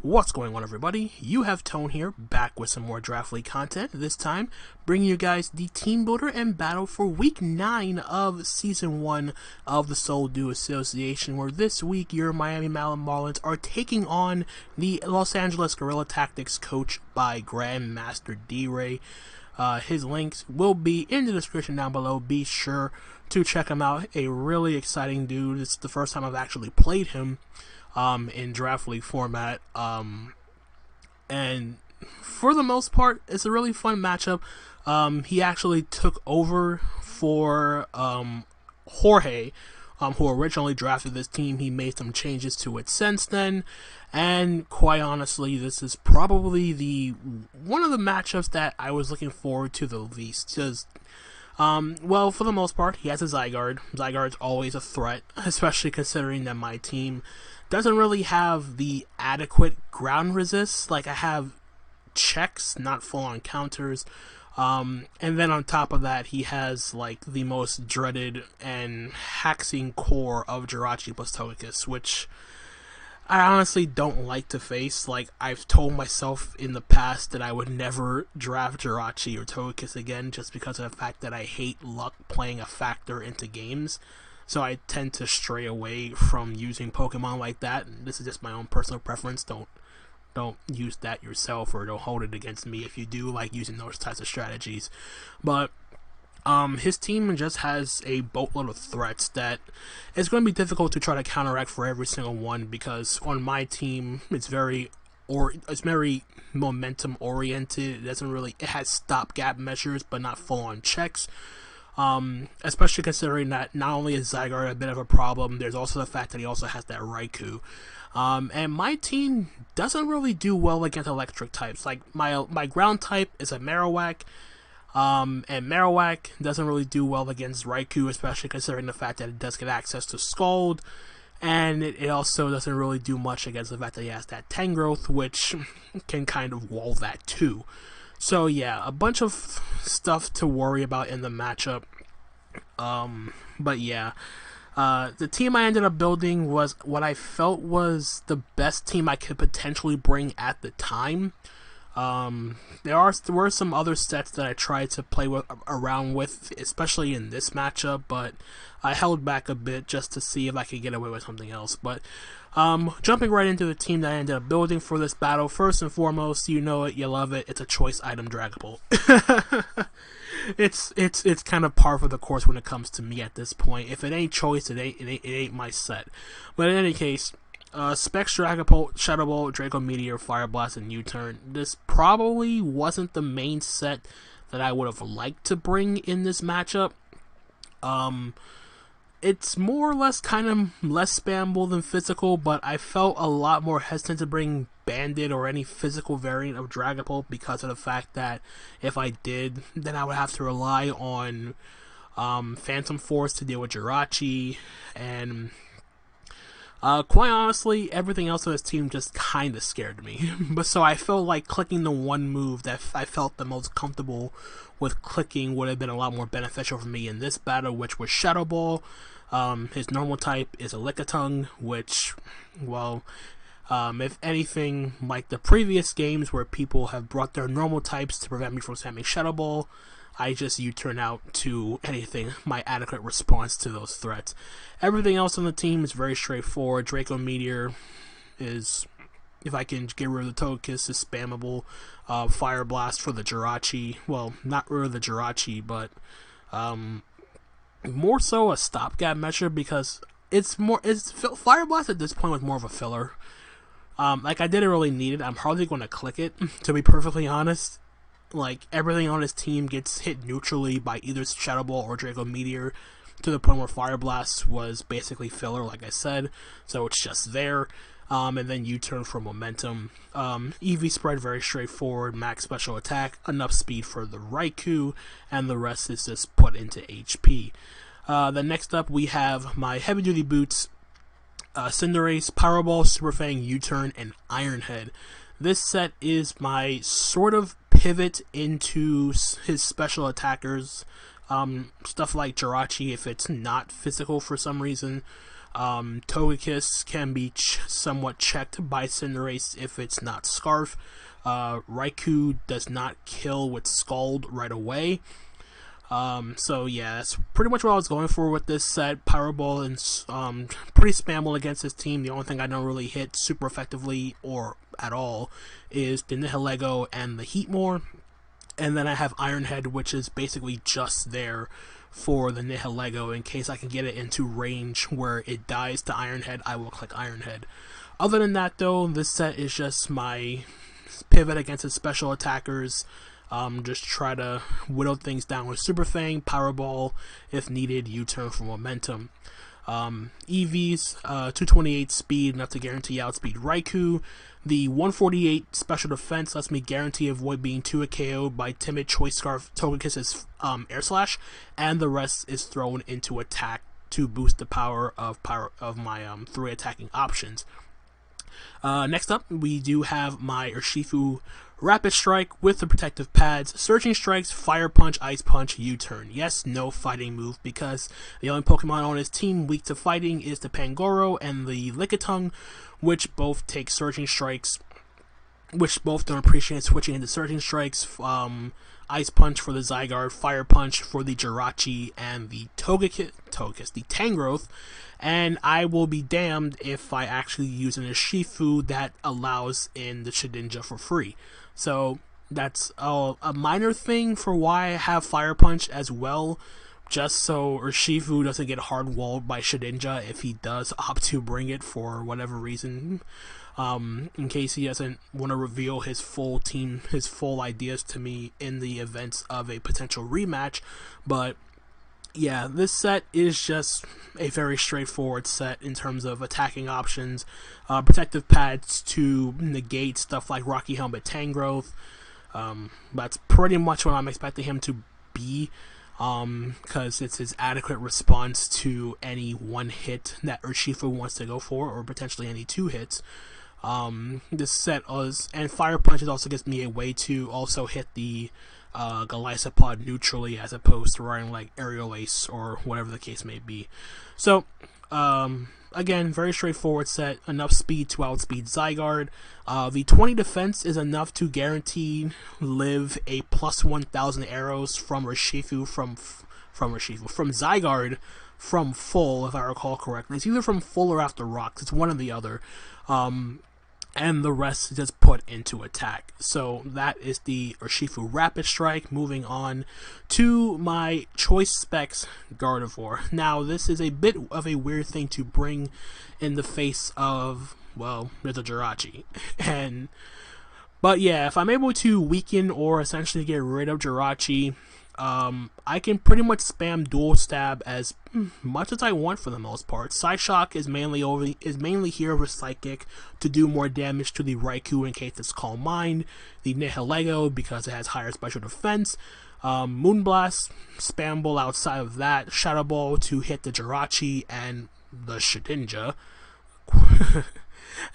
What's going on, everybody? You have Tone here, back with some more Draft League content, this time bringing you guys the Team Builder and Battle for Week 9 of Season 1 of the Soul Dew Association, where this week your Miami Malamarlins are taking on the Los Angeles Guerrilla Tactics, coached by Grandmaster D.Rey. His links will be in the description down below. Be sure to check him out. A really exciting dude. It's the first time I've actually played him in Draft League format, and for the most part, it's a really fun matchup. He actually took over for Jorge, who originally drafted this team. He made some changes to it since then, and quite honestly, this is probably one of the matchups that I was looking forward to the least, because well, for the most part, he has a Zygarde. Zygarde's always a threat, especially considering that my team doesn't really have the adequate ground resist. Like, I have checks, not full-on counters. And then on top of that, he has, like, the most dreaded and hexing core of Jirachi plus Togekiss, which I honestly don't like to face. Like, I've told myself in the past that I would never draft Jirachi or Togekiss again, just because of the fact that I hate luck playing a factor into games. So I tend to stray away from using Pokemon like that. This is just my own personal preference. Don't use that yourself, or don't hold it against me if you do like using those types of strategies. But his team just has a boatload of threats that it's going to be difficult to try to counteract for every single one, because on my team it's very momentum oriented. It has stopgap measures but not full on checks. Especially considering that not only is Zygarde a bit of a problem, there's also the fact that he also has that Raikou. And my team doesn't really do well against electric types. Like, my ground type is a Marowak, and Marowak doesn't really do well against Raikou, especially considering the fact that it does get access to Scald, and it also doesn't really do much against the fact that he has that Tangrowth, which can kind of wall that too. So yeah, a bunch of stuff to worry about in the matchup. But yeah, the team I ended up building was what I felt was the best team I could potentially bring at the time. There were some other sets that I tried to play around with, especially in this matchup, but I held back a bit just to see if I could get away with something else. But jumping right into the team that I ended up building for this battle, first and foremost, you know it, you love it, it's a choice item Dragapult. It's kind of par for the course when it comes to me at this point. If it ain't choice, it ain't my set. But in any case, Specs, Dragapult, Shadow Ball, Draco Meteor, Fire Blast, and U-Turn. This probably wasn't the main set that I would have liked to bring in this matchup. It's more or less kind of less spammable than physical, but I felt a lot more hesitant to bring Bandit or any physical variant of Dragapult because of the fact that if I did, then I would have to rely on Phantom Force to deal with Jirachi, and quite honestly, everything else on this team just kind of scared me. But so I felt like clicking the one move that I felt the most comfortable with clicking would have been a lot more beneficial for me in this battle, which was Shadow Ball. His normal type is a Lickitung, which, well, if anything, like the previous games where people have brought their normal types to prevent me from spamming Shadow Ball, I just U-turn out to anything, my adequate response to those threats. Everything else on the team is very straightforward. Draco Meteor is, if I can get rid of the Togekiss, is spammable. Fire Blast for the Jirachi, well, not rid of the Jirachi, but more so a stopgap measure, because Fire Blast at this point was more of a filler. Like, I didn't really need it. I'm hardly going to click it, to be perfectly honest. Like, everything on his team gets hit neutrally by either Shadow Ball or Draco Meteor, to the point where Fire Blast was basically filler, like I said, so it's just there. And then U-turn for momentum. EV spread, very straightforward, max special attack, enough speed for the Raikou, and the rest is just put into HP. Then next up we have my heavy duty boots, Cinderace, Power Ball, Super Fang, U-turn, and Iron Head. This set is my sort of pivot into his special attackers, stuff like Jirachi if it's not physical for some reason, Togekiss can be somewhat checked by Cinderace if it's not Scarf. Raikou does not kill with Scald right away. So yeah, that's pretty much what I was going for with this set. Power Ball and pretty spammable against this team. The only thing I don't really hit super effectively or at all is the Nihilego and the Heatmore. And then I have Iron Head, which is basically just there for the Nihilego in case I can get it into range where it dies to Iron Head. I will click Iron Head. Other than that though, this set is just my pivot against its special attackers. Just try to whittle things down with Super Fang, Power Ball, if needed, U-turn for momentum. EVs, 228 speed, enough to guarantee outspeed Raikou. The 148 special defense lets me guarantee avoid being 2 KO'd by Timid, Choice Scarf, Togekiss's Air Slash, and the rest is thrown into attack to boost the power of my 3 attacking options. Next up, we do have my Urshifu Rapid Strike with the protective pads, Surging Strikes, Fire Punch, Ice Punch, U-turn. Yes, no fighting move because the only Pokemon on his team weak to fighting is the Pangoro and the Lickitung, which both take Surging Strikes, which both don't appreciate switching into Surging Strikes. Ice Punch for the Zygarde, Fire Punch for the Jirachi, and the Togekiss, the Tangrowth. And I will be damned if I actually use an Urshifu that allows in the Shedinja for free. So that's a minor thing for why I have Fire Punch as well, just so Urshifu doesn't get hard-walled by Shedinja if he does opt to bring it for whatever reason. In case he doesn't want to reveal his full team, his full ideas to me in the events of a potential rematch. But yeah, this set is just a very straightforward set in terms of attacking options, protective pads to negate stuff like Rocky Helmet Tangrowth. That's pretty much what I'm expecting him to be, because it's his adequate response to any one hit that Urshifu wants to go for, or potentially any 2 hits. This set and Fire Punch also gives me a way to also hit the Golisopod neutrally as opposed to running like Aerial Ace or whatever the case may be. So, again, very straightforward set, enough speed to outspeed Zygarde. The 20 defense is enough to guarantee live a plus 1,000 arrows from Urshifu, from Zygarde, from full, if I recall correctly. It's either from full or after rocks, it's one or the other. And the rest is just put into attack. So that is the Urshifu Rapid Strike. Moving on to my Choice Specs Gardevoir. Now, this is a bit of a weird thing to bring in the face of, well, there's a Jirachi. But yeah, if I'm able to weaken or essentially get rid of Jirachi, I can pretty much spam Dual Stab as much as I want for the most part. Psyshock is mainly here with Psychic to do more damage to the Raikou in case it's Calm Mind. The Nihilego because it has higher special defense. Moonblast, spammable outside of that. Shadow Ball to hit the Jirachi and the Shedinja.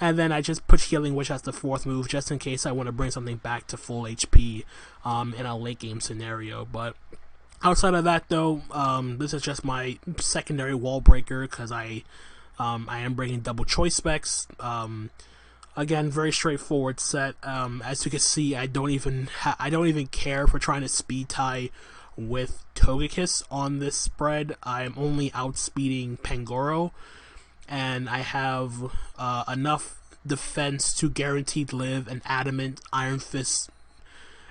And then I just put Healing Wish as the 4th move just in case I want to bring something back to full HP in a late game scenario. But outside of that though, this is just my secondary wall breaker because I am bringing double Choice Specs. Again, very straightforward set. As you can see, I don't even care for trying to speed tie with Togekiss on this spread. I'm only outspeeding Pangoro. And I have enough defense to guaranteed live an Adamant, Iron Fist,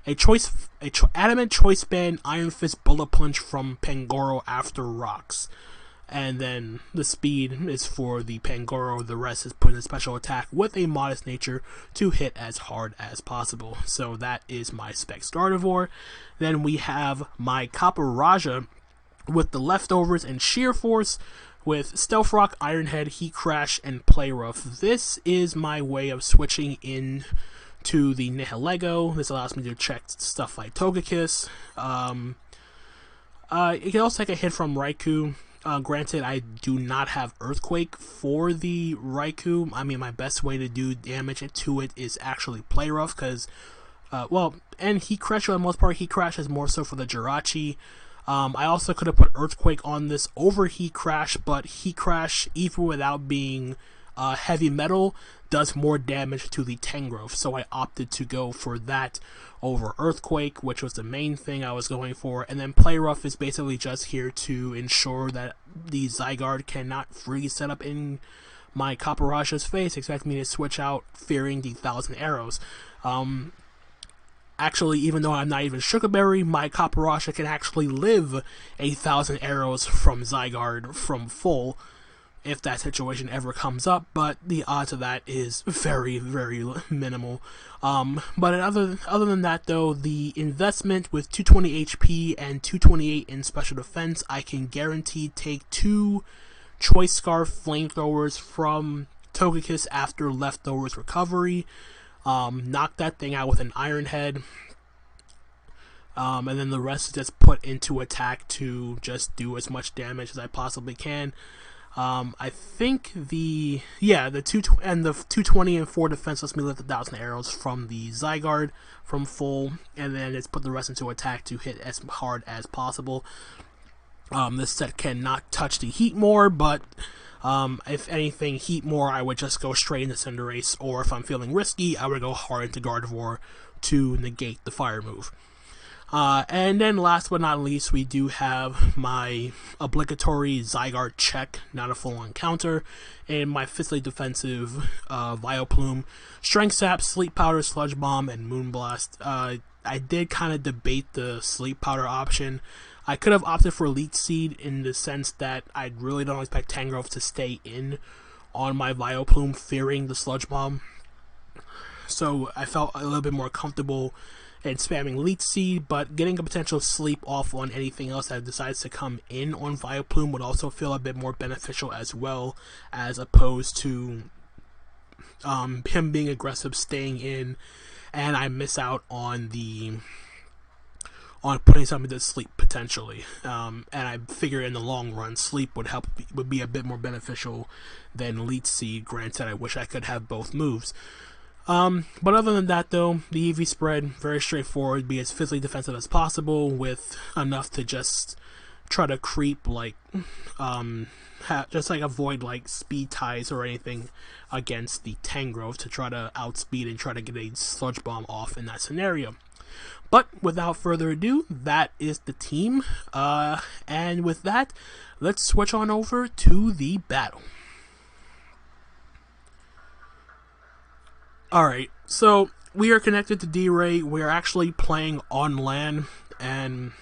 Adamant, Choice Band, Iron Fist, Bullet Punch from Pangoro after rocks. And then the speed is for the Pangoro, the rest is put in special attack with a modest nature to hit as hard as possible. So that is my Specs Gardevoir. Then we have my Copper Raja with the leftovers and Sheer Force, with Stealth Rock, Iron Head, Heat Crash, and Play Rough. This is my way of switching in to the Nihilego. This allows me to check stuff like Togekiss. It can also take a hit from Raikou. Granted, I do not have Earthquake for the Raikou. I mean, my best way to do damage to it is actually Play Rough, because, and Heat Crash for the most part. Heat Crash is more so for the Jirachi. I also could have put Earthquake on this over Heat Crash, but Heat Crash, even without being heavy metal, does more damage to the Tangrowth, so I opted to go for that over Earthquake, which was the main thing I was going for. And then Play Rough is basically just here to ensure that the Zygarde cannot freeze set up in my Caparash's face, expecting me to switch out, fearing the 1,000 arrows. Actually, even though I'm not even Sugar Berry, my Caparasha can actually live 1,000 arrows from Zygarde from full, if that situation ever comes up, but the odds of that is very, very minimal. But other than that, though, the investment with 220 HP and 228 in special defense, I can guarantee take 2 Choice Scarf Flamethrowers from Togekiss after Leftovers Recovery, knock that thing out with an Iron Head, and then the rest is just put into attack to just do as much damage as I possibly can. I think the 220 and 4 defense lets me lift 1,000 arrows from the Zygarde from full, and then it's put the rest into attack to hit as hard as possible. This set cannot touch the Heatmore, but if anything, Heatmore, I would just go straight into Cinderace, or if I'm feeling risky, I would go hard into Gardevoir to negate the fire move. And then last but not least, we do have my obligatory Zygarde check, not a full-on counter, and my physically defensive Vileplume, Strength Sap, Sleep Powder, Sludge Bomb, and Moonblast. I did kind of debate the Sleep Powder option. I could have opted for Leech Seed in the sense that I really don't expect Tangrowth to stay in on my Vileplume, fearing the Sludge Bomb. So I felt a little bit more comfortable and spamming Leech Seed, but getting a potential sleep off on anything else that decides to come in on Vileplume would also feel a bit more beneficial as well, as opposed to him being aggressive, staying in, and I miss out on putting something to sleep potentially. And I figure in the long run, sleep would be a bit more beneficial than Leech Seed. Granted, I wish I could have both moves. But other than that, though, the EV spread, very straightforward, be as physically defensive as possible, with enough to just try to creep, like, just like avoid, like, speed ties or anything against the Tangrowth to try to outspeed and try to get a Sludge Bomb off in that scenario. But without further ado, that is the team, and with that, let's switch on over to the battle. Alright, so we are connected to D.Rey. We are actually playing on LAN, and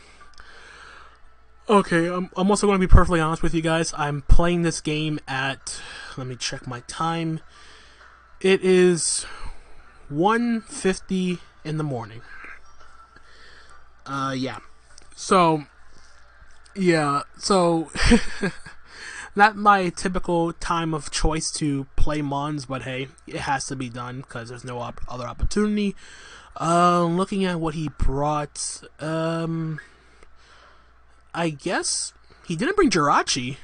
okay, I'm also going to be perfectly honest with you guys. I'm playing this game at, let me check my time. It is 1:50 in the morning. So not my typical time of choice to play Mons, but hey, it has to be done because there's no other opportunity. Looking at what he brought, I guess he didn't bring Jirachi.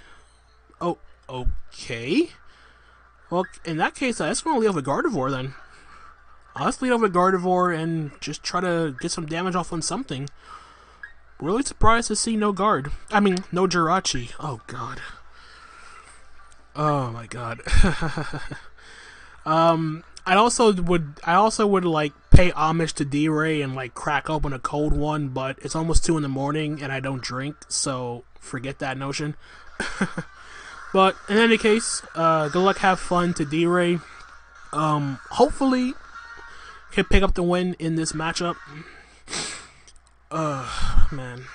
Oh, okay. Well, in that case, let's go lead over Gardevoir then. Let's lead over Gardevoir and just try to get some damage off on something. Really surprised to see no Jirachi. Oh god. Oh my god. I also would like pay homage to D.Rey and like crack open a cold one, but it's almost 2 in the morning and I don't drink, so forget that notion. But in any case, good luck, have fun to D.Rey. Hopefully can pick up the win in this matchup. Man.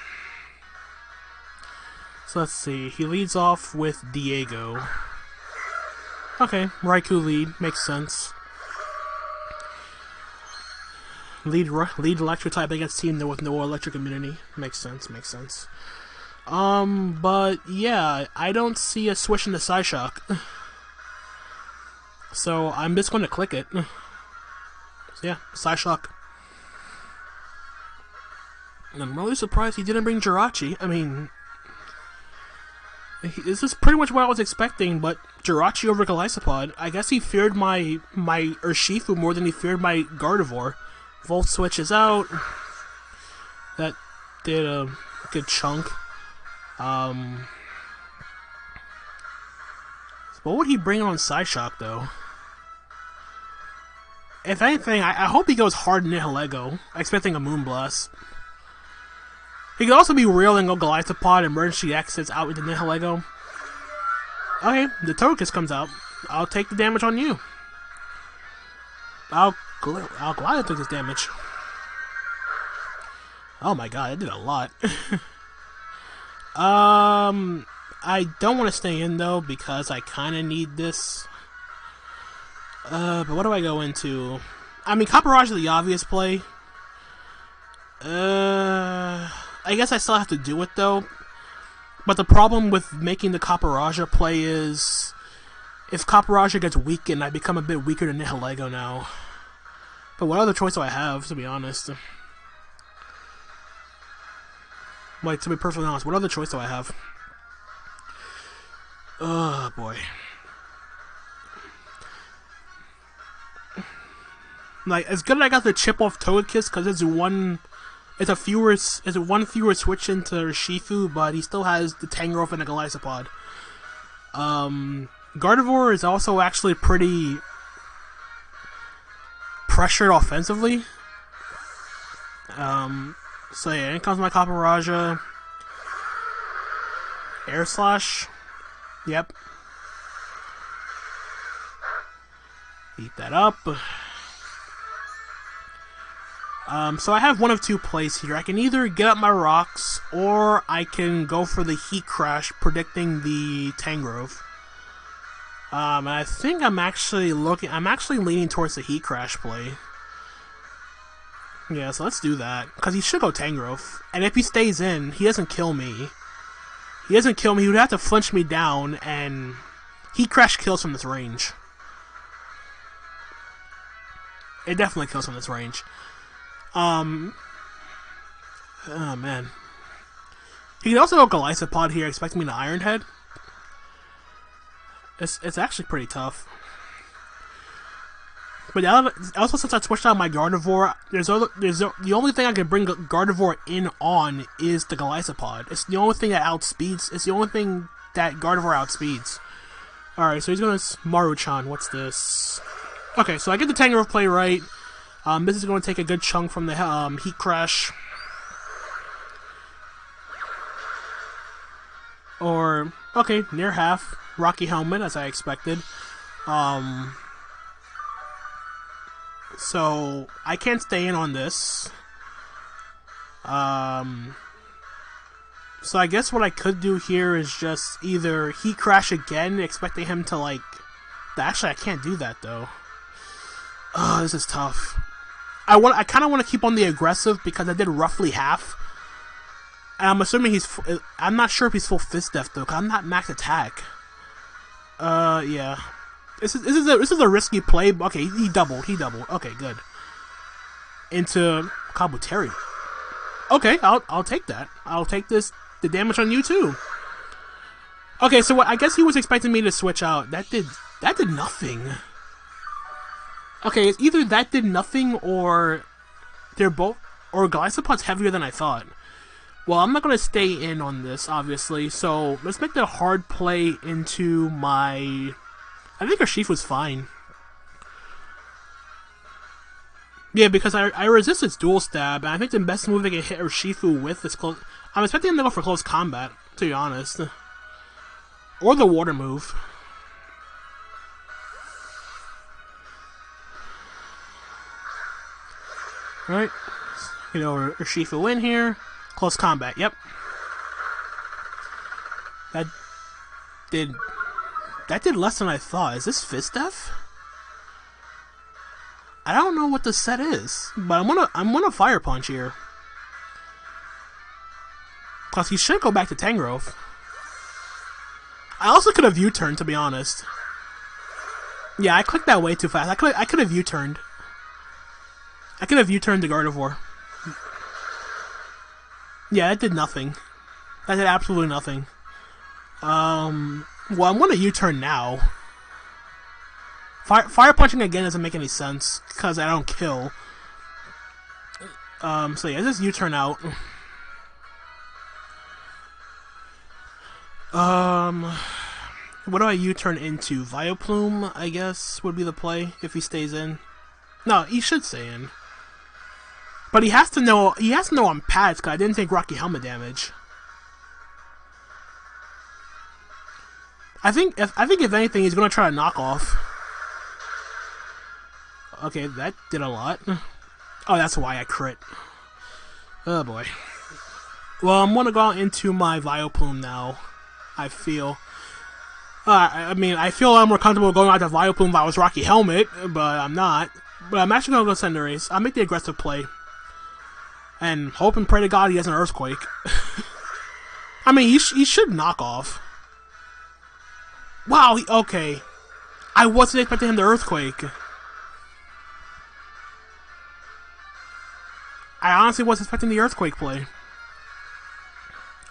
So let's see. He leads off with Diego. Okay, Raikou lead. Makes sense. Lead electric type against team with no electric immunity. Makes sense. But yeah, I don't see a switch into Psyshock. So I'm just going to click it. So yeah, Psyshock. And I'm really surprised he didn't bring Jirachi. I mean, this is pretty much what I was expecting, but Jirachi over Golisopod. I guess he feared my Urshifu more than he feared my Gardevoir. Volt switch is out. That did a good chunk. What would he bring on Side Shock, though? If anything, I hope he goes hard Nihilego, expecting a Moonblast. He could also be real and go Glyphopod, emergency exits out with the Nihilego. Okay, the Togekiss comes out. I'll take the damage on you. I'll gladly take this damage. Oh my god, I did a lot. I don't want to stay in though because I kind of need this. But what do I go into? I mean, Caparage is the obvious play. I guess I still have to do it though. But the problem with making the Caparaja play is if Caparaja gets weakened, I become a bit weaker than Nihilego now. But what other choice do I have, to be honest? Like, to be perfectly honest, what other choice do I have? Oh, boy. Like, as good as I got the chip off Togekiss, because it's one fewer switch into Urshifu, but he still has the Tangrowth and the Glyphopod. Gardevoir is also actually pretty pressured offensively. So yeah, in comes my Caparaja. Air Slash. Yep. Eat that up. So I have one of two plays here. I can either get up my rocks, or I can go for the Heat Crash, predicting the Tangrowth. And I think I'm actually leaning towards the Heat Crash play. Yeah, so let's do that. Because he should go Tangrowth. And if he stays in, he doesn't kill me. He would have to flinch me down, and Heat Crash kills from this range. It definitely kills from this range. Oh man. He can also go Glyphopod here, expecting me to Iron Head. It's actually pretty tough. But also, since I switched out my Gardevoir, the only thing I can bring Gardevoir in on is the Glyphopod. It's the only thing that outspeeds. It's the only thing that Gardevoir outspeeds. Alright, so he's going to Maruchan. What's this? Okay, so I get the Tangrowth play right. This is going to take a good chunk from the Heat Crash. Or, okay, near half. Rocky Helmet, as I expected. So, I can't stay in on this. So I guess what I could do here is just either Heat Crash again, expecting him to, like... Actually, I can't do that, though. Oh, this is tough. I kind of want to keep on the aggressive because I did roughly half. And I'm assuming I'm not sure if he's full Fist Def, though, because I'm not max attack. Yeah. This is a risky play. Okay, he doubled. Okay, good. Into Kabuteru. Okay, I'll take that. I'll take the damage on you too. Okay, so I guess he was expecting me to switch out. That did nothing. Okay, it's either that did nothing or Glyphopod's heavier than I thought. Well, I'm not going to stay in on this, obviously, so let's make the hard play into my... I think Urshifu's fine. Yeah, because I resist its dual stab, and I think the best move I can hit Urshifu with is close... I'm expecting him to go for close combat, to be honest. Or the water move. Alright. You know, Urshifu in here. Close combat, yep. That did less than I thought. Is this Fist Def? I don't know what the set is, but I'm gonna Fire Punch here. Plus, he should go back to Tangrowth. I also could have U-turned, to be honest. Yeah, I clicked that way too fast. I could have U-turned. I could have U-turned to Gardevoir. Yeah, that did nothing. That did absolutely nothing. Well, I'm gonna U-turn now. Fire punching again doesn't make any sense because I don't kill. So yeah, just U-turn out. What do I U-turn into? Vileplume, I guess, would be the play if he stays in. No, he should stay in. But he has to know I'm pads, because I didn't take Rocky Helmet damage. I think if anything, he's gonna try to knock off. Okay, that did a lot. Oh, that's why I crit. Oh boy. Well, I'm gonna go out into my Vileplume now. I feel. I mean, I feel a lot more comfortable going out to Vileplume if I was Rocky Helmet, but I'm not. But I'm actually gonna go Cinderace. I'll make the aggressive play. And hope and pray to God he has an Earthquake. I mean, he should knock off. Wow, okay. I wasn't expecting him to Earthquake. I honestly wasn't expecting the Earthquake play.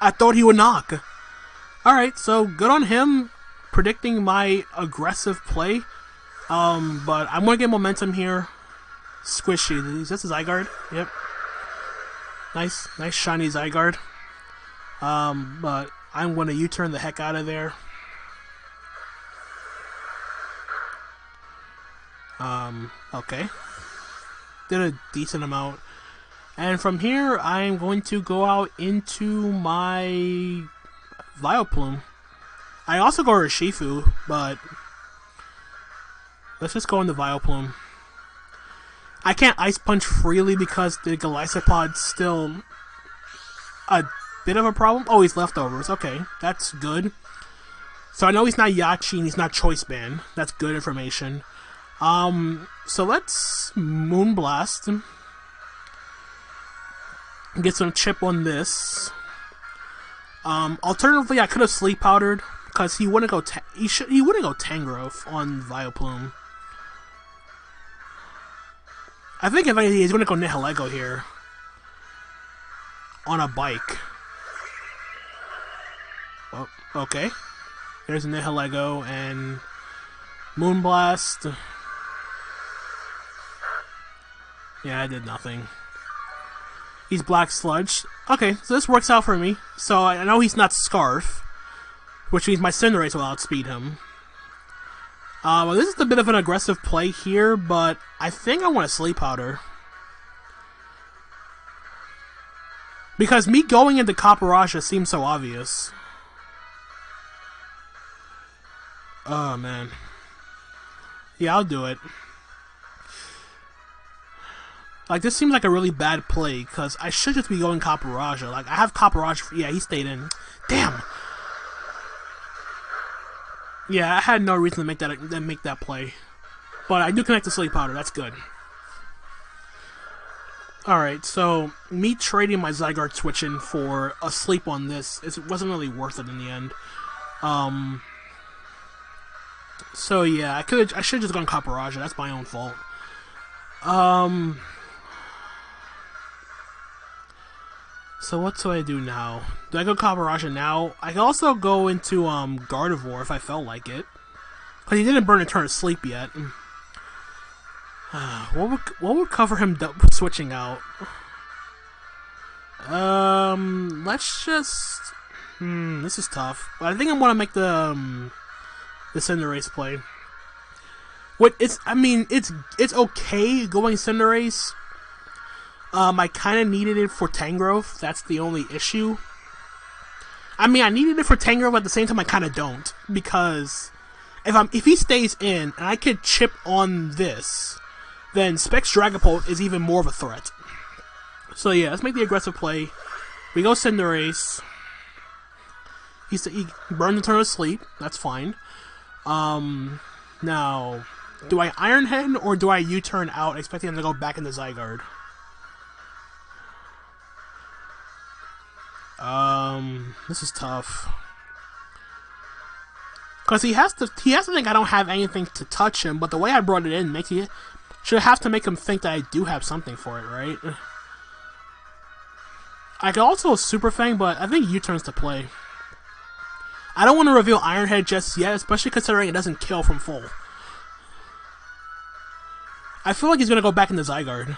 I thought he would knock. Alright, so good on him predicting my aggressive play. But I'm going to get momentum here. Squishy. Is this a Zygarde? Yep. Nice shiny Zygarde. But I'm going to U-turn the heck out of there. Okay. Did a decent amount. And from here, I'm going to go out into my Vileplume. I also go Urshifu, but let's just go into Vileplume. I can't Ice Punch freely because the Golisopod's still a bit of a problem. Oh, he's leftovers. Okay, that's good. So I know he's not Yachi and he's not Choice Band. That's good information. So let's Moonblast. Get some chip on this. Alternatively, I could have Sleep Powdered because he wouldn't go. He wouldn't go Tangrowth on Vileplume. I think if anything, he's gonna go Nihilego here on a bike. Oh, okay. There's Nihilego and Moonblast. Yeah, I did nothing. He's Black Sludge. Okay, so this works out for me. So I know he's not Scarf, which means my Cinderace will outspeed him. Well, this is a bit of an aggressive play here, but I think I want to Sleep Powder. Because me going into Copperajah seems so obvious. Oh, man. Yeah, I'll do it. Like, this seems like a really bad play, because I should just be going Copperajah. Like, I have Copperajah. Yeah, he stayed in. Damn! Yeah, I had no reason to make that play. But I do connect to Sleep Powder. That's good. Alright, so me trading my Zygarde switching for a sleep on this, it wasn't really worth it in the end. So yeah, I should have just gone Copperajah. That's my own fault. So what do I do now? Do I go Copperajah now? I can also go into Gardevoir if I felt like it. Because he didn't burn a turn of sleep yet. What would cover him switching out? Let's just... this is tough. But I think I'm gonna make the Cinderace play. It's okay going Cinderace. I kind of needed it for Tangrowth. That's the only issue. I mean, I needed it for Tangrowth, but at the same time, I kind of don't. Because if he stays in, and I could chip on this, then Specs Dragapult is even more of a threat. So yeah, let's make the aggressive play. We go Cinderace. He burned the turn of sleep. That's fine. Now, do I Iron Head, or do I U-turn out, expecting him to go back into Zygarde? This is tough. Because he has to think I don't have anything to touch him, but the way I brought it in should have to make him think that I do have something for it, right? I could also Super Fang, but I think U-turns to play. I don't want to reveal Iron Head just yet, especially considering it doesn't kill from full. I feel like he's gonna go back into Zygarde.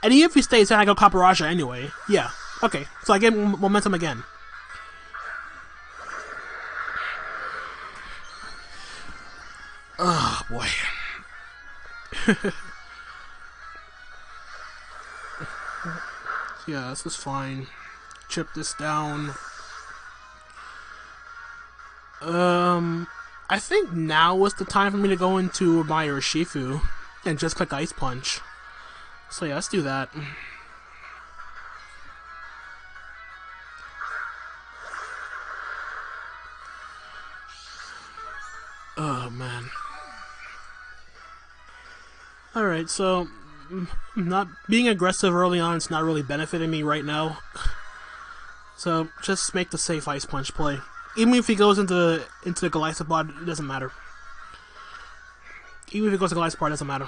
And even if he stays in, I go Copperajah anyway. Yeah, Okay, so I get momentum again. Oh, boy. Yeah, this is fine. Chip this down. I think now was the time for me to go into my Urshifu and just click Ice Punch. So yeah, let's do that. Oh, man. Alright, so not being aggressive early on is not really benefiting me right now. So just make the safe Ice Punch play. Even if he goes into the Golisopod, it doesn't matter. Even if he goes to Golisopod, it doesn't matter.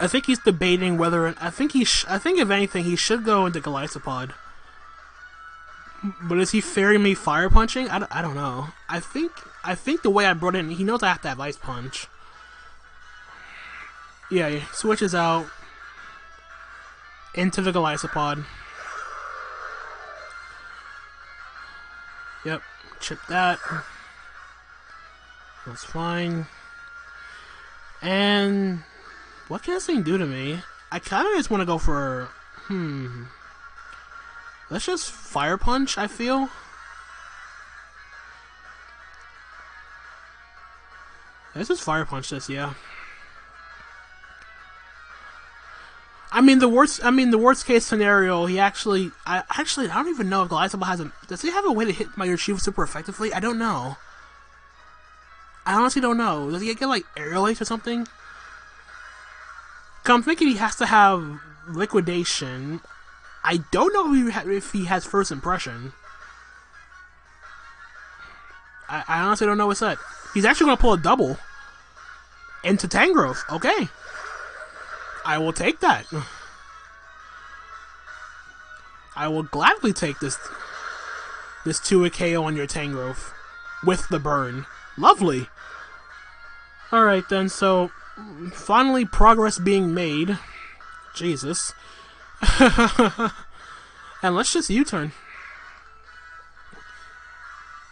I think he's debating whether I think if anything he should go into Golisopod. But is he fearing me fire punching? I don't know. I think the way I brought in, he knows I have to have Ice Punch. Yeah, he switches out into the Golisopod. Yep, chip that. That's fine. And what can this thing do to me? I kind of just want to go for let's just Fire Punch, I feel. Let's just Fire Punch this, yeah. I mean the worst case scenario, he actually I don't even know if Golisopod has a, does he have a way to hit my Urshifu super effectively? I don't know. I honestly don't know. Does he get like Aerial Ace or something? I'm thinking he has to have Liquidation. I don't know if he has First Impression. I honestly don't know what's that. He's actually going to pull a double into Tangrowth. Okay. I will take that. I will gladly take this 2-hit KO on your Tangrowth with the burn. Lovely. Alright then, so finally progress being made. Jesus. And let's just U-turn.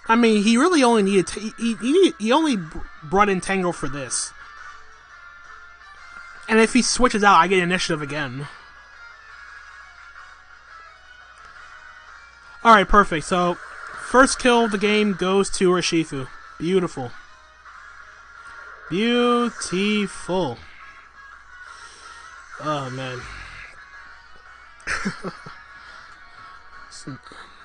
I mean, he really only needed he only brought in Tango for this. And if he switches out, I get initiative again. Alright, perfect. So, first kill of the game goes to Urshifu. Beautiful. Beautiful. Oh, man.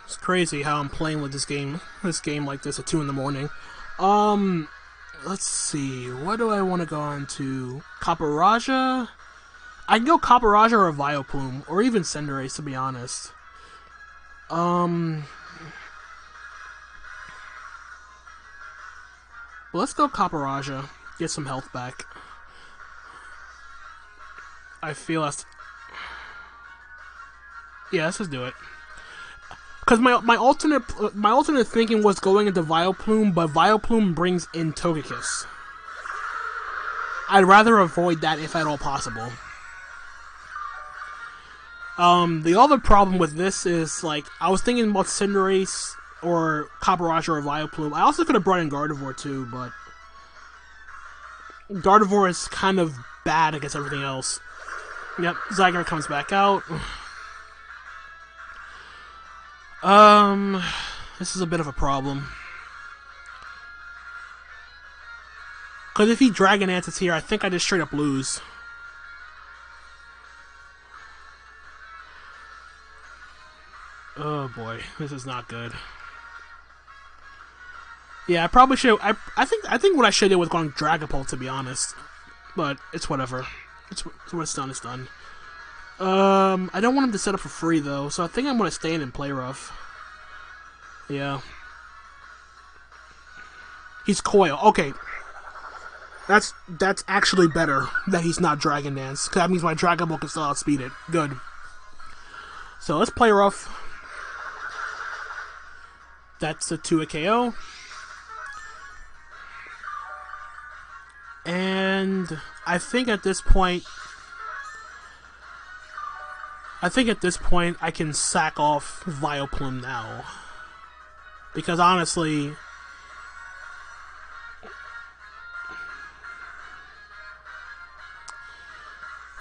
It's crazy how I'm playing with this game like this at 2 in the morning. Let's see, what do I want to go on to? Copperajah? I can go Copperajah or Vileplume, or even Cinderace, to be honest. Let's go Copperajah. Get some health back. I feel that's... Yeah, let's just do it. Because my alternate thinking was going into Vileplume, but Vileplume brings in Togekiss. I'd rather avoid that if at all possible. The other problem with this is, like, I was thinking about Cinderace or Copperajah or Vileplume. I also could have brought in Gardevoir too, but Gardevoir is kind of bad against everything else. Yep, Zygarde comes back out. This is a bit of a problem. Because if he Dragon Dances here, I think I just straight up lose. Oh boy, this is not good. Yeah, I probably should. I think what I should do was going Dragapult, to be honest. But it's whatever. It's what's done is done. I don't want him to set up for free though, so I think I'm gonna stay in and play rough. Yeah. He's Coil. Okay. That's actually better that he's not Dragon Dance, because that means my Dragon Ball can still outspeed it. Good. So let's play rough. That's a 2 KO. And I think at this point I can sack off Vileplume now. Because honestly,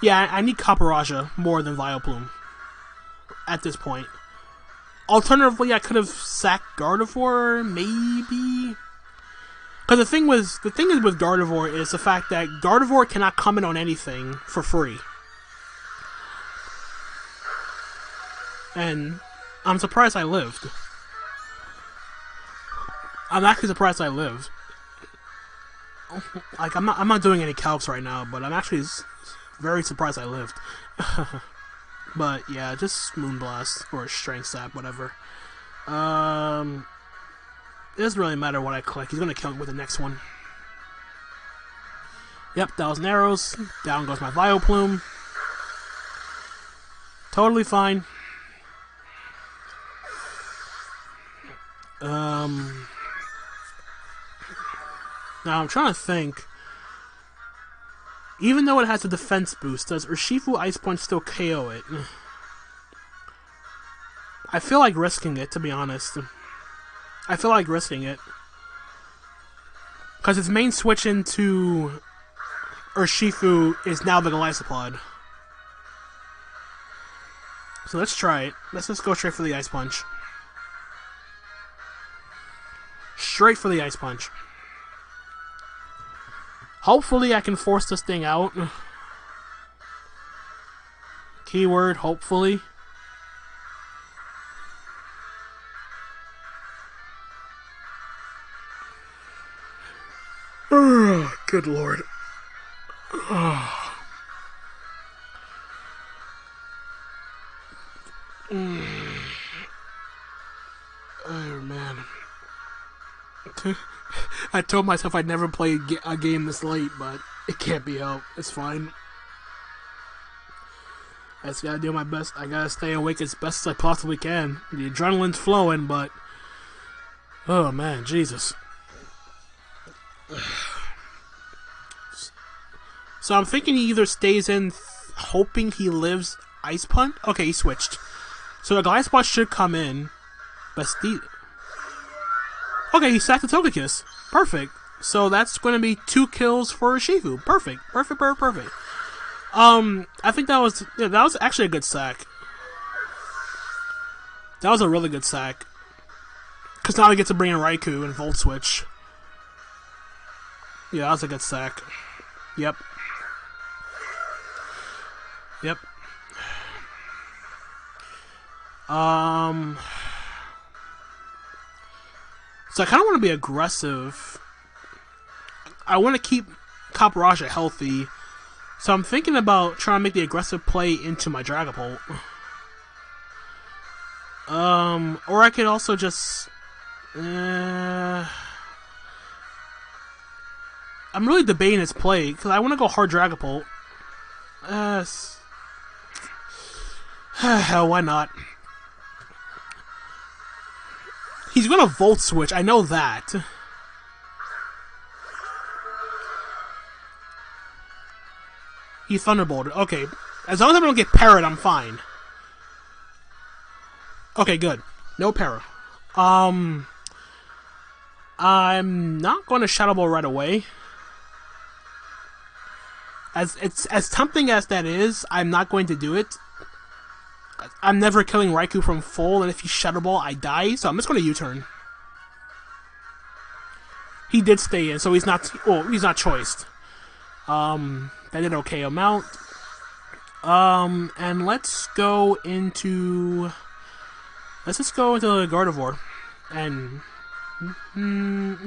yeah, I need Caparajah more than Vileplume at this point. Alternatively, I could have sacked Gardevoir, maybe. Because the thing is with Gardevoir is the fact that Gardevoir cannot comment on anything for free. And I'm surprised I lived. I'm actually surprised I lived. Like, I'm not doing any calcs right now, but I'm actually very surprised I lived. But yeah, just Moonblast or Strength Sap, whatever. It doesn't really matter what I click. He's gonna kill me with the next one. Yep, Thousand Arrows. Down goes my Vileplume. Totally fine. Now I'm trying to think. Even though it has a defense boost, does Urshifu Ice Punch still KO it? I feel like risking it, to be honest. I feel like risking it. Because its main switch into Urshifu is now the Golisopod. So let's try it. Let's just go straight for the Ice Punch. Straight for the Ice Punch. Hopefully I can force this thing out. Keyword, hopefully. Good lord. Oh man. I told myself I'd never play a game this late, but it can't be helped. It's fine. I just gotta do my best. I gotta stay awake as best as I possibly can. The adrenaline's flowing, but... oh man, Jesus. So I'm thinking he either stays in hoping he lives Ice Punch. Okay, he switched. So the Golisopod should come in. But okay, he sacked the Togekiss. Perfect. So that's going to be 2 kills for Urshifu. Perfect. Perfect, perfect, perfect. I think that was actually a good sack. That was a really good sack. Because now we get to bring in Raikou and Volt Switch. Yeah, that was a good sack. Yep. Yep. So I kind of want to be aggressive. I want to keep Caparajah healthy. So I'm thinking about trying to make the aggressive play into my Dragapult. Or I could also just... I'm really debating his play, because I want to go hard Dragapult. Hell, why not? He's gonna Volt Switch, I know that. He Thunderbolted. Okay. As long as I don't get parried, I'm fine. Okay, good. No para. I'm not going to Shadow Ball right away. As tempting as that is, I'm not going to do it. I'm never killing Raikou from full, and if he Shadow Ball, I die, so I'm just going to U-turn. He did stay in, so he's not choiced. That did okay amount. And let's go into... Let's just go into Gardevoir. And...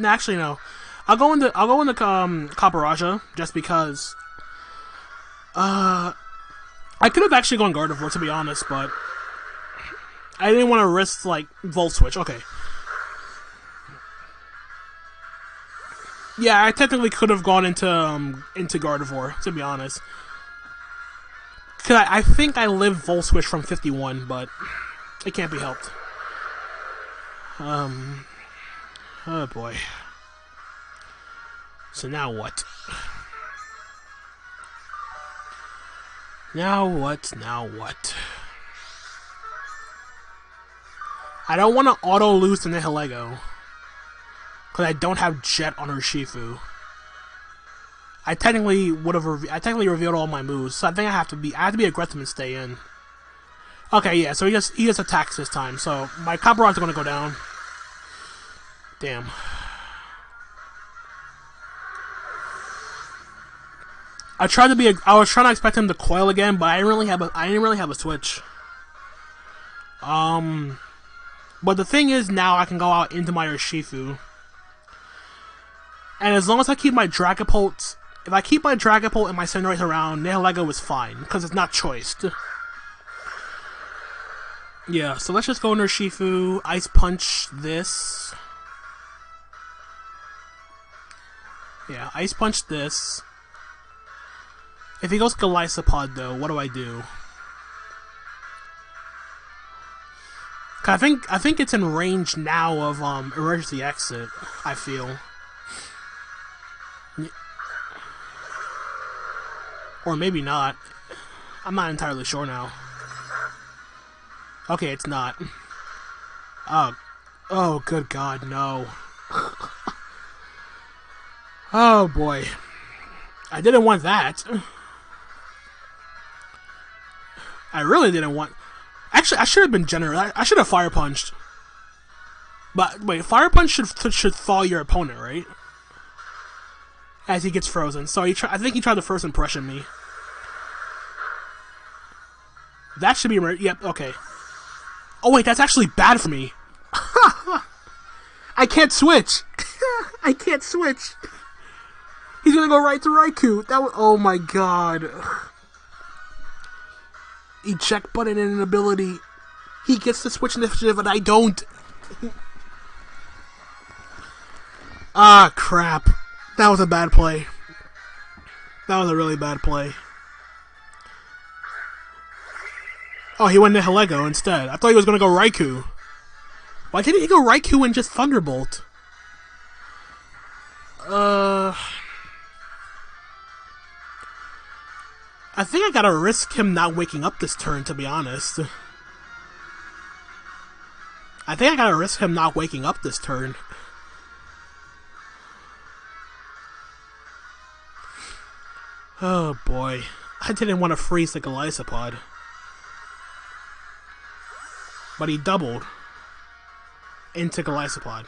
actually, no. I'll go into Caparajah, just because... I could have actually gone Gardevoir, to be honest, but... I didn't want to risk, like, Volt Switch. Okay. Yeah, I technically could have gone into Gardevoir, to be honest. Cause I think I lived Volt Switch from 51, but it can't be helped. Oh boy. So now what? Now what? Now what? I don't want to auto lose to Nihilego, because I don't have Jet on Urshifu. I technically revealed all my moves, so I think I have to be aggressive and stay in. Okay, yeah, so he just attacks this time, so my Copper Rods are gonna go down. Damn. I was trying to expect him to coil again, but I didn't really have a switch. But the thing is, now I can go out into my Urshifu. And as long as I keep my Dragapult, if I keep my Dragapult and my Cinderace around, Nihilego is fine, because it's not choiced. Yeah, so let's just go into Urshifu, Ice Punch this. Yeah, Ice Punch this. If he goes Golisopod, though, what do I do? I think it's in range now of Emergency Exit, I feel. Or maybe not. I'm not entirely sure now. Okay, it's not. Oh, good God, no. Oh, boy. I didn't want that. I really didn't want... Actually, I should have been generous. I should have Fire Punched. But, wait, Fire Punch should thaw your opponent, right? As he gets frozen. So I think he tried to first impression me. That should be... Yep, okay. Oh, wait, that's actually bad for me. I can't switch. I can't switch. He's gonna go right to Raikou. Oh my God. Eject button and an ability. He gets the switch initiative and I don't. Ah, crap. That was a bad play. That was a really bad play. Oh, he went Nihilego instead. I thought he was gonna go Raikou. Why didn't he go Raikou and just Thunderbolt? I think I gotta risk him not waking up this turn, to be honest. I think I gotta risk him not waking up this turn. Oh boy. I didn't want to freeze the Golisopod. But he doubled into Golisopod.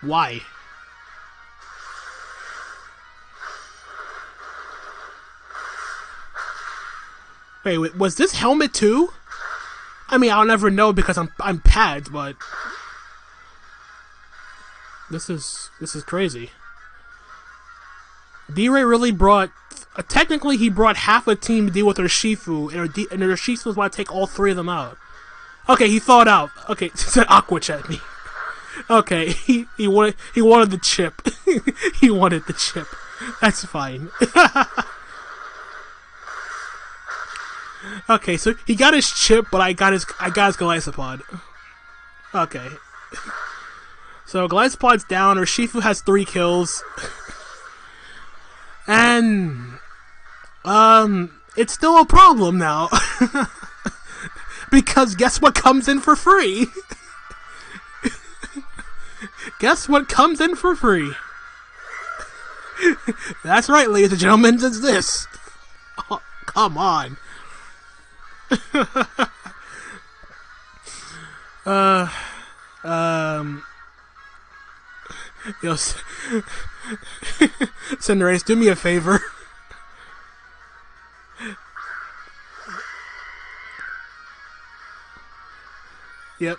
Why? Wait, was this helmet too? I mean, I'll never know because I'm pads, but this is crazy. D.Rey really brought. Technically, he brought half a team to deal with Urshifu, and Urshifu was about to take all three of them out. Okay, he thawed out. Okay, he said Aqua at me. Okay, he wanted the chip. He wanted the chip. That's fine. Okay, so he got his chip, but I got his Golisopod. Okay. So Golisopod's down, Urshifu has 3 kills. And it's still a problem now. Because guess what comes in for free? Guess what comes in for free? That's right, ladies and gentlemen, it's this. Oh, come on. Yo, Cinderace, do me a favor. Yep.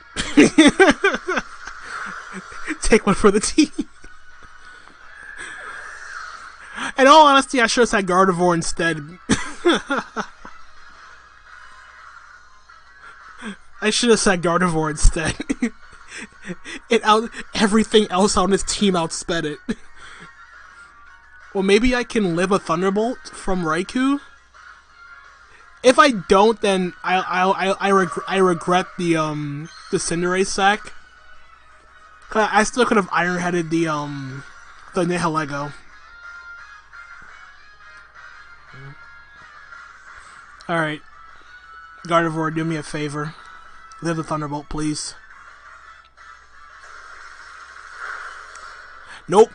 Take one for the team. In all honesty, I should have said Gardevoir instead. I should have said Gardevoir instead. Everything else on his team outsped it. Well, maybe I can live a Thunderbolt from Raikou? If I don't, then I regret the Cinderace sack. I still could have iron-headed the Nihilego. Alright. Gardevoir, do me a favor. Live the Thunderbolt, please. Nope.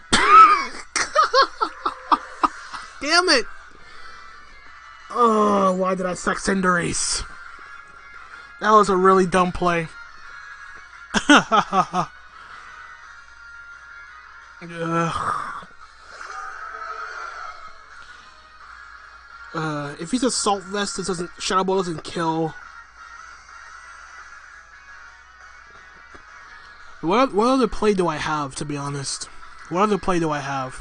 Damn it! Oh, why did I sack Cinderace? That was a really dumb play. If he's Assault Vest, this doesn't. Shadow Ball doesn't kill. What other play do I have, to be honest? What other play do I have?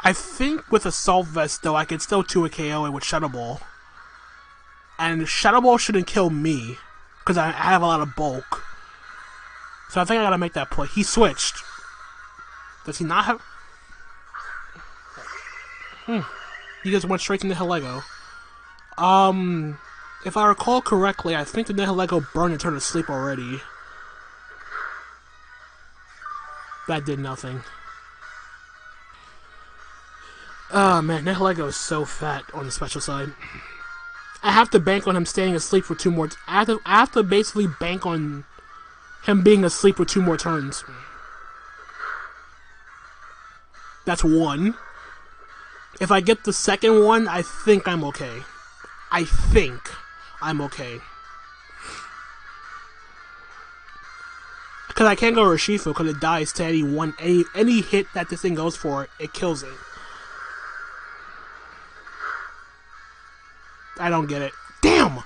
I think with Assault Vest, though, I could still 2 a KO it with Shadow Ball. And Shadow Ball shouldn't kill me, because I have a lot of bulk. So I think I gotta make that play. He switched. Does he not have... He just went straight to Nihilego. If I recall correctly, I think the Nihilego burned and turned to sleep already. That did nothing. Oh man, Nihilego is so fat on the special side. I have to bank on him staying asleep for 2 more... I have to basically bank on him being asleep for 2 more turns. That's 1. If I get the second one, I think I'm okay. I think I'm okay. Because I can't go Urshifu because it dies to any hit that this thing goes for, it kills it. I don't get it. Damn!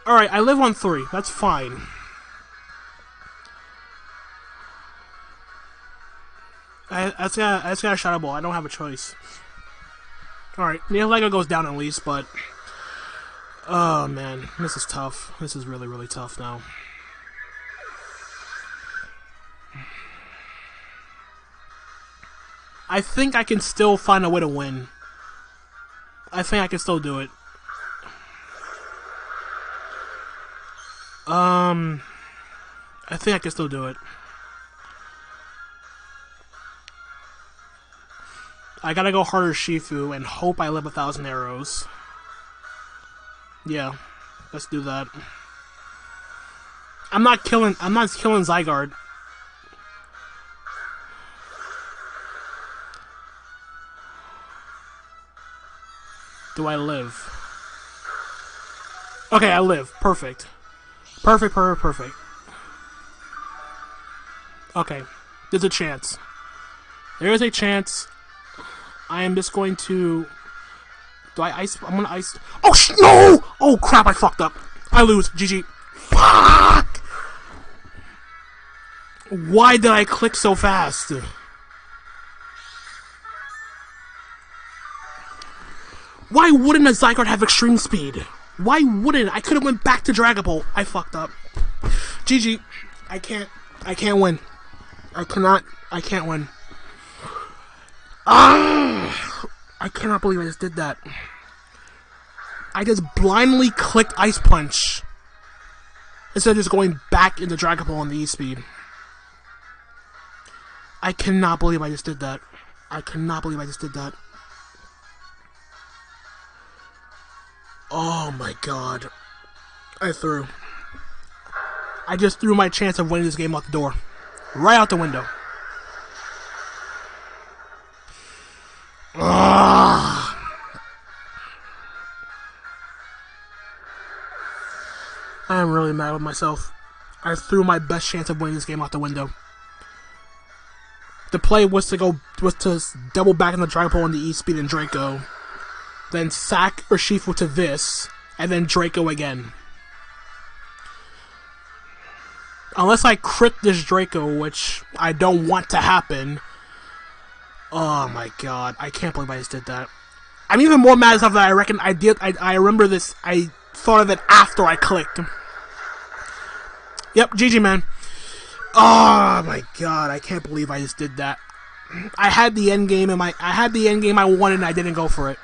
Alright, I live on 3. That's fine. I just got a Shadow Ball. I don't have a choice. Alright, Nihilego goes down at least, but... Oh, man. This is tough. This is really, really tough now. I think I can still find a way to win. I think I can still do it. I think I can still do it. I gotta go harder Shifu and hope I live 1,000 arrows. Yeah, let's do that. I'm not killing Zygarde. Do I live? Okay, I live. Perfect. Perfect. Okay, there's a chance. There is a chance. I am just going to... Do I ice? I'm gonna ice... Oh, no! Oh, crap, I fucked up. I lose. GG. Fuck! Why did I click so fast? Why wouldn't a Zygarde have extreme speed? Why wouldn't? I could have went back to Dragon Ball. I fucked up. GG. I can't win. I can't win. Ah! I cannot believe I just did that. I just blindly clicked Ice Punch instead of just going back into Dragon Ball on the E-Speed. I cannot believe I just did that. I cannot believe I just did that. Oh my god. I just threw my chance of winning this game out the door. Right out the window. Ugh. I am really mad with myself. I threw my best chance of winning this game out the window. The play was to double back in the Dragon Ball on the E-Speed and Draco. Then sack Urshifu to this, and then Draco again. Unless I crit this Draco, which I don't want to happen. Oh my god, I can't believe I just did that. I'm even more mad at stuff that I reckon I did. I remember this, I thought of it after I clicked. Yep, GG, man. Oh my god, I can't believe I just did that. I had the end game I wanted and I didn't go for it.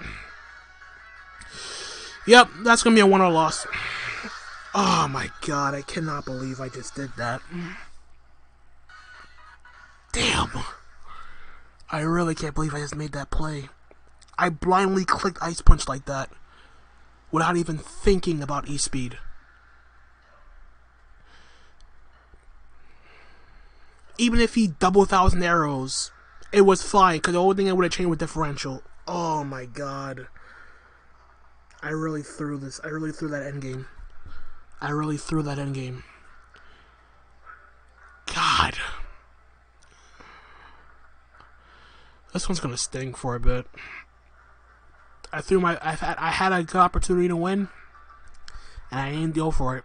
Yep, that's gonna be a win or loss. Oh my god, I cannot believe I just did that. Damn. I really can't believe I just made that play. I blindly clicked Ice Punch like that without even thinking about E-Speed. Even if he double 1,000 arrows, it was fine, because the only thing I would have changed was differential. Oh my god. I really threw that endgame. I really threw that endgame. God. This one's gonna sting for a bit. I had a good opportunity to win, and I didn't go for it.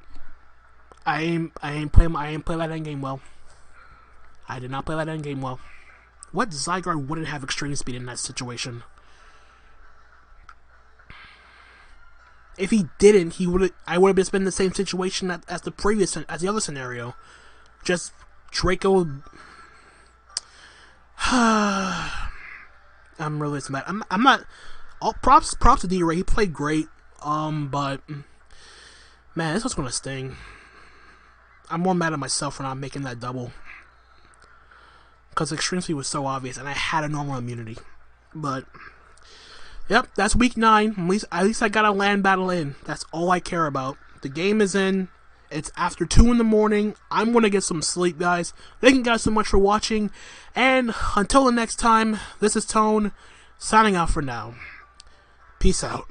I ain't play that endgame well. I did not play that endgame well. What Zygarde wouldn't have extreme speed in that situation? If he didn't, I would have just been in the same situation as the other scenario. Just Draco. I'm really mad. I'm not. All props to D.Rey. He played great. But man, this was gonna sting. I'm more mad at myself for not making that double. Because extreme speed was so obvious, and I had a normal immunity. But yep, that's week 9. At least I got a land battle in. That's all I care about. The game is in. It's after 2 in the morning. I'm gonna get some sleep, guys. Thank you guys so much for watching, and until the next time, this is Tone signing out for now. Peace out.